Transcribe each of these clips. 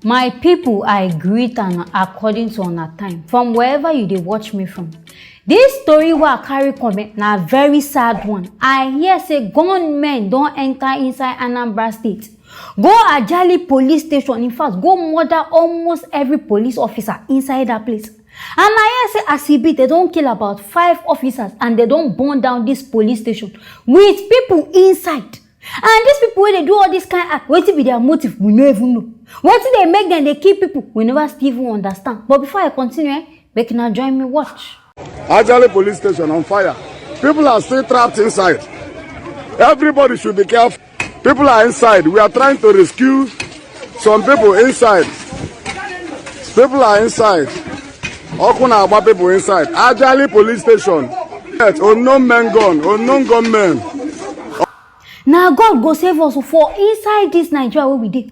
My people, I greet and according to our time from wherever you dey watch me from. This story wey I carry come na very sad one. I hear say gunmen don enter inside Anambra State, go Ajali police station, in fact go murder almost every police officer inside that place. And I hear say as e be, they don kill about 5 officers and they don burn down this police station with people inside. And these people wey dey do all this kind act, wetin be their motive we no even know. Wetin dey make them dey kill people we never still even understand. But before I continue, make una join me watch. Ajali police station on fire. People are still trapped inside. Everybody should be careful. People are inside. We are trying to rescue some people inside. People are inside. Okuna Aba people inside. Ajali police station. Unknown men gone. Unknown gunmen. Now God go save us for inside this Nigeria where we dey.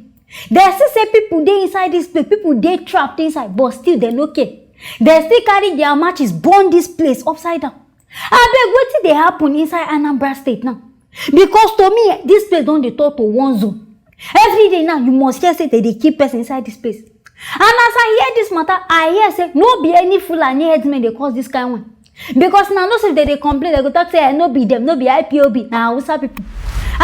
They still say people dey inside this place, people dey trapped inside, but still they no care. They still carry their matches, burn this place upside down. Abeg, wetin dey happen inside Anambra State now? Because to me, this place don dey turn to one zone. Every day now, you must hear say they keep person inside this place. And as I hear this matter, I hear say no be any Fulani headsmen dey cause this kind one. Because now no say they complain, they go talk say no be them, no be IPOB, na Hausa people.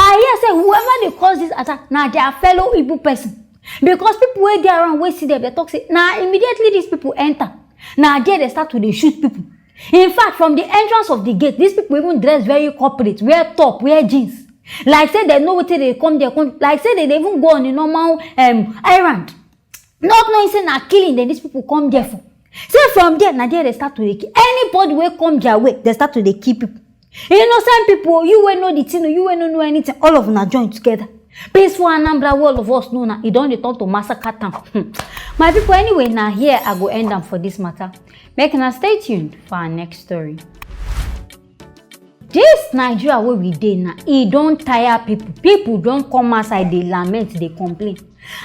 I hear say whoever they cause this attack, now their fellow Igbo person. Because people wey dey around wey see them, they talk say now immediately these people enter. Now there they start to dey shoot people. In fact, from the entrance of the gate, these people even dress very corporate, wear top, wear jeans. Like say they know what they come there, like say they even go on a normal errand. Not knowing say na killing, then these people come there for. Say from there, now there they start to dey kill. Anybody wey come their way, they start to dey kill people. Innocent people, you wey know the thing, you wey no know anything, all of them join together. Peaceful Anambra, all of us know now, it don't turn to massacre town. My people, anyway, now here I go end up for this matter. Make una stay tuned for our next story. This Nigeria where we dey now, it don't tire people. People don't come outside, they lament, they complain.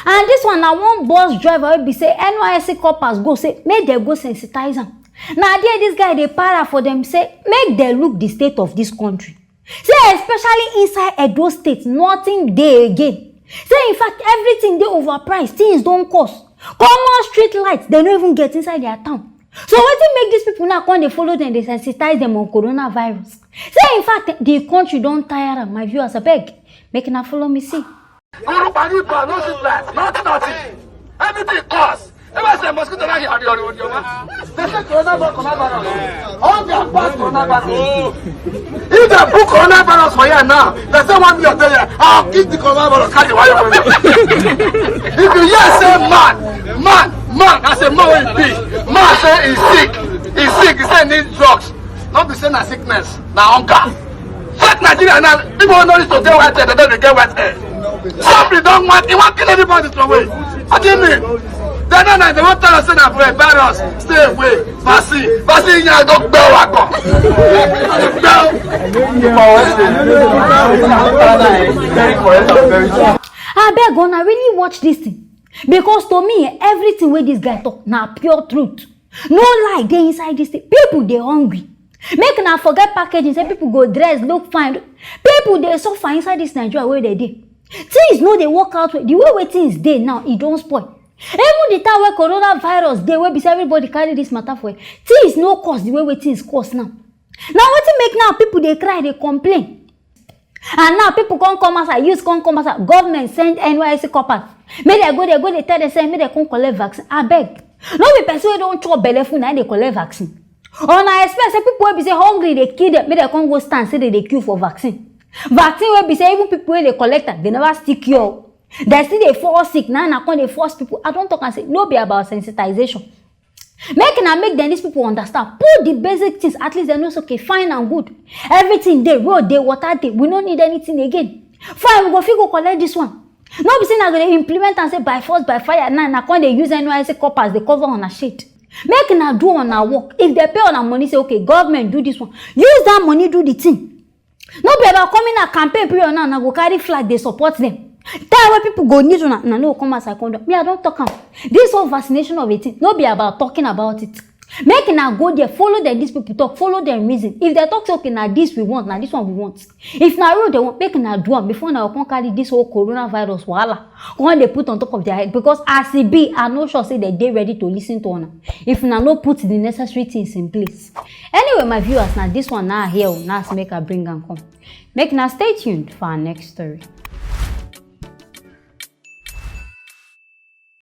And this one, now one bus driver will be say, NYSC coppers go say, make them go sensitize them. Now there, this guy they para for them, say, make them look the state of this country. Say, especially inside Edo State, nothing there again. Say, in fact, everything they overpriced, things don't cost. Common street lights, they don't even get inside their town. So what they make these people now when they follow them, they sensitize them on coronavirus. Say, in fact, the country don't tire them. My viewers, I beg, make them follow me see. No street lights, nothing. Everything costs. Ever say mosquito now here on your man? They say coronavirus. All their past coronavirus. If they put coronavirus for here now, they say 1 million there. I'll keep the coronavirus. Carry wire for me. If you hear say man, I say man will be. Man say he's sick. He say he needs drugs. Not be saying na sickness, na hunger. Check Nigeria now. People know this to get wet hair, they don't get wet hair. Somebody don't want, he want kill everybody throw away. What do you mean? They won't tell us that for a virus, stay away. Vaccine, you don't go. I beg una really watch this thing. Because to me, everything where this guy talk, na pure truth. No lie, they inside this thing. People, they hungry. Make una forget packaging, say people go dress, look fine. People, they suffer inside this Nigeria where they dey. Things no they work out the way things dey now, it don't spoil. Even the time where coronavirus dey, where be everybody carry this matter for it, things no cost the way things cost now. Now what to make now people they cry, they complain. And now people can't come outside, youth can't come outside, government send NYSC coppers. May they go, they tell them say, may they come collect vaccine. I beg. No be person wey don't chop belle full now they collect vaccine. Or I expect say people wey be say hungry, they kill them, may they come go stand, say they queue for vaccine. Vaccine wey be say even people wey they collect that, they never still cure. They still they fall sick now and when they force people. I don't talk and say no be about sensitization. Make them these people understand. Put the basic things, at least they know it's okay, fine and good. Everything they road, they water, they we don't need anything again. Fine, we go fit go collect this one. No be saying I'm gonna implement and say by force, by fire. Now when they use NYSC coppers, they cover on a shit. Make them do on our work. If they pay on our money, say okay, government do this one. Use that money, do the thing. No be about coming a campaign period now and go carry flag, they support them. Tell where people go need to no come as I condom. Me, I don't talk. This whole vaccination of it, no be about talking about it. Make una go there, follow them, these people talk, follow them reason. If they talk, say, okay, now this we want, now this one we want. If na road they want, make una do am before now come carry this whole coronavirus wahala. When they put on top of their head, because as it be, I no sure say they ready to listen to una. If una no put the necessary things in place. Anyway, my viewers, now this one now here, now make I bring and come. Make now stay tuned for our next story.